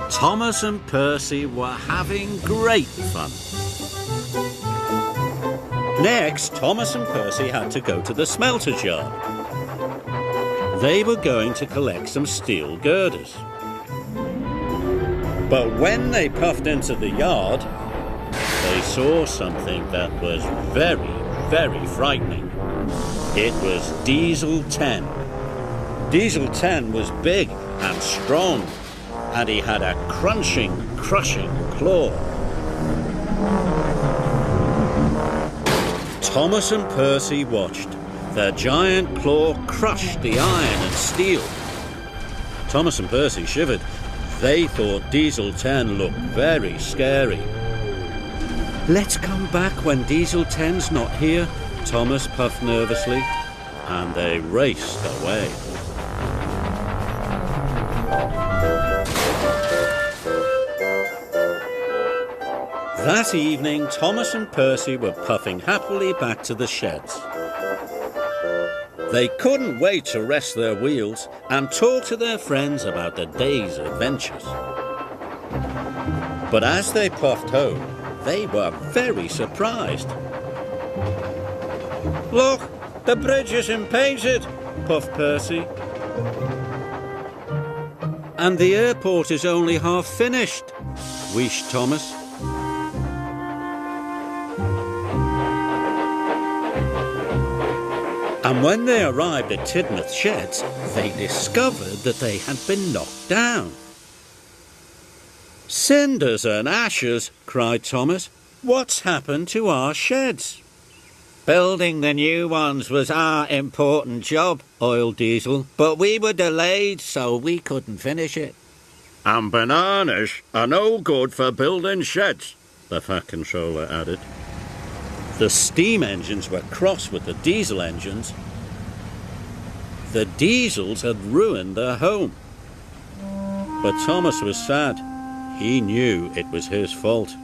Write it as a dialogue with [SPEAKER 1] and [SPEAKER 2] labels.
[SPEAKER 1] Thomas and Percy were having great fun. Next, Thomas and Percy had to go to the smelter's yard. They were going to collect some steel girders. But when they puffed into the yard, they saw something that was very, very frightening. It was Diesel 10. Diesel 10 was big and strong, and he had a crunching, crushing claw. Thomas and Percy watched. The giant claw crushed the iron and steel. Thomas and Percy shivered. They thought Diesel 10 looked very scary. "Let's come back when Diesel 10's not here," Thomas puffed nervously, and they raced away. That evening, Thomas and Percy were puffing happily back to the sheds. They couldn't wait to rest their wheels and talk to their friends about the day's adventures. But as they puffed home, they were very surprised. "Look, the bridge isn't painted," puffed Percy. "And the airport is only half finished," wheezed Thomas. And when they arrived at Tidmouth Sheds, they discovered that they had been knocked down. "Cinders and ashes," cried Thomas. "What's happened to our sheds?" "Building the new ones was our important job," oiled Diesel, "but we were delayed, so we couldn't finish it." "And bananas are no good for building sheds," the Fat Controller added. The steam engines were cross with the diesel engines. The diesels had ruined their home. But Thomas was sad. He knew it was his fault.